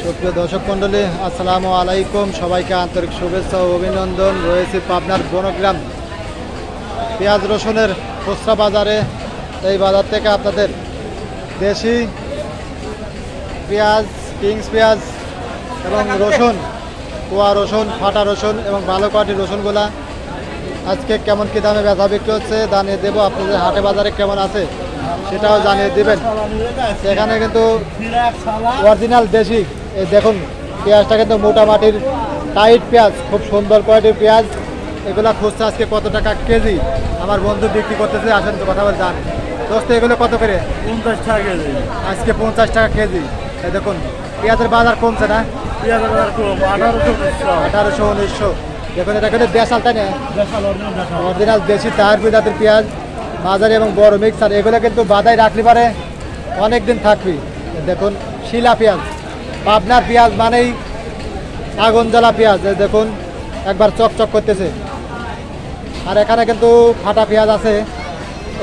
সুপ্রিয় দর্শক মণ্ডলী, আসসালামু আলাইকুম। সবাইকে আন্তরিক শুভেচ্ছা ও অভিনন্দন। রয়েছে পাবনার বনগ্রাম পেঁয়াজ রসুনের খুচরা বাজারে। এই বাজার থেকে আপনাদের দেশি পেঁয়াজ, কিংস পেঁয়াজ এবং রসুন, কুয়া রসুন, ফাটা রসুন এবং ভালো কোয়ালিটির রসুনগুলা আজকে কেমন কী দামে বেচা বিক্রি হচ্ছে জানিয়ে দেবো। আপনাদের হাটে বাজারে কেমন আছে সেটাও জানিয়ে দেবেন। সেখানে কিন্তু অরিজিনাল দেশি, এই দেখুন পেঁয়াজটা কিন্তু মোটামাটির টাইট পেঁয়াজ, খুব সুন্দর কোয়ালিটির পেঁয়াজ। এগুলো খুচরা আজকে কত টাকা কেজি আমার বন্ধু বিক্রি করতেছে, আসেন তো কথা বলে জান। দোস্ত এগুলো কত করে? 50 টাকা কেজি। আজকে 50 টাকা কেজি। এই দেখুন পেঁয়াজের বাজার কমছে না? পেঁয়াজের বাজার কম, 1800 1900। দেখুন এটা কিন্তু দেশাল, তাই না? অরিজিনাল দেশি তার জাতের পেঁয়াজ, বাজারে এবং বড় মিক্সার। এগুলো কিন্তু বাদায় রাখলে পারে অনেক দিন থাকবি। দেখুন শিলা পেঁয়াজ, পাবনার পেঁয়াজ মানেই আগুন জ্বালা পেঁয়াজ। দেখুন একবার চকচক করতেছে। আর এখানে কিন্তু ফাটা পেঁয়াজ আছে,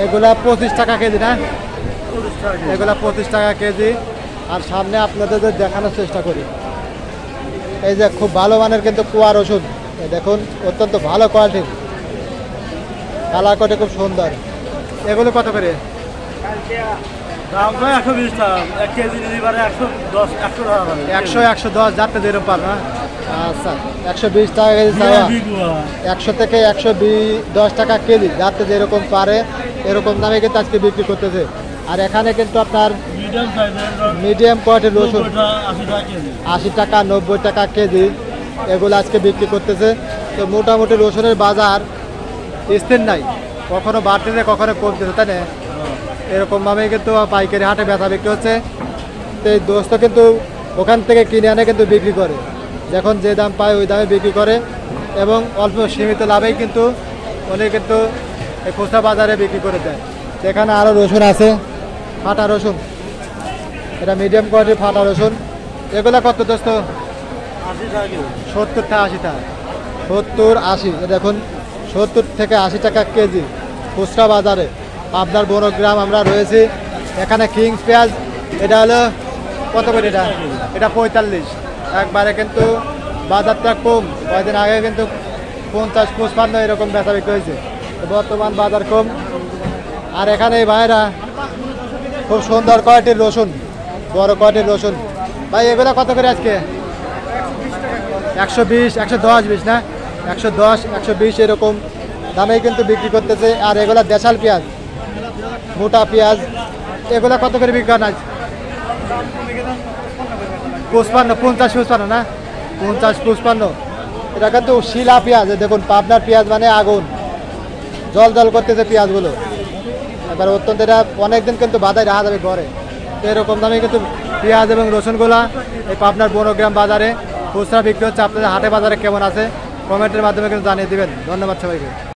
এগুলা 25 টাকা কেজি না? এগুলা 25 টাকা কেজি। আর সামনে আপনাদের দেখানোর চেষ্টা করি, এই যে খুব ভালো মানের কিন্তু কুয়া রসুন। দেখুন অত্যন্ত ভালো কোয়ালিটির, কালার কোটে খুব সুন্দর। এগুলো কত করে? দাম তো 120 টাকা, 1 কেজি নিতে পারে 110 110 যাতে যেরকম পার না। আচ্ছা 120 টাকা কেজি চাওয়া, 100 থেকে 110 টাকা কেজি যাতে যেরকম পারে এরকম দামে কিন্তু আজকে বিক্রি করতেছে। আর এখানে কিন্তু আপনার মিডিয়াম কোয়ালিটির রসুন 80 টাকা 90 টাকা কেজি এগুলো আজকে বিক্রি করতেছে। তো মোটামুটি রসুনের বাজার স্থির নাই, কখনো বাড়তেছে কখনো কমতেছে, তাই না? এরকমভাবেই কিন্তু পাইকারি হাটে বেচা বিক্রি হচ্ছে। তো এই দোস্ত কিন্তু ওখান থেকে কিনে আনে কিন্তু বিক্রি করে, যখন যে দাম পায় ওই দামে বিক্রি করে এবং অল্প সীমিত লাভেই কিন্তু উনি কিন্তু এই খুচরা বাজারে বিক্রি করে দেয়। এখানে আরও রসুন আছে, ফাটা রসুন, এটা মিডিয়াম কোয়ালিটির ফাটা রসুন। এগুলো কত দোস্ত? 70 থেকে 80 টাকা, 70 80। দেখুন 70 থেকে 80 টাকা কেজি খুচরা বাজারে পাবনার বনগ্রাম আমরা রয়েছি। এখানে কিংস পেঁয়াজ, এটা হলো কত করে? এটা 45। একবারে কিন্তু বাজারটা কম, কয়েকদিন আগে কিন্তু 50 55 এরকম বেচা বিক্রি হয়েছে। বর্তমান বাজার কম। আর এখানে এই ভাইরা খুব সুন্দর কোয়ালিটির রসুন, বড় কোয়ালিটির রসুন। ভাই এগুলো কত করে আজকে? 120 110 20 না? 110 120 এরকম দামেই কিন্তু বিক্রি করতেছে। আর এগুলা দেশাল পেঁয়াজ, মোটা পেঁয়াজ, এগুলা কত করে বিক্রি করেন আজ? 55 50 55 না? 50 55। এটা কিন্তু শিলা পেঁয়াজ। দেখুন পাবনার পেঁয়াজ মানে আগুন, জল জল করতেছে পেঁয়াজগুলো। এবার অত্যন্ত এটা অনেকদিন কিন্তু বাদায় রাখা যাবে ঘরে। তো এরকম দামে কিন্তু পেঁয়াজ এবং রসুনগুলা এই পাবনার বনগ্রাম বাজারে খুচরা বিক্রি হচ্ছে। আপনাদের হাটে বাজারে কেমন আছে কমেন্টের মাধ্যমে কিন্তু জানিয়ে দেবেন। ধন্যবাদ সবাইকে।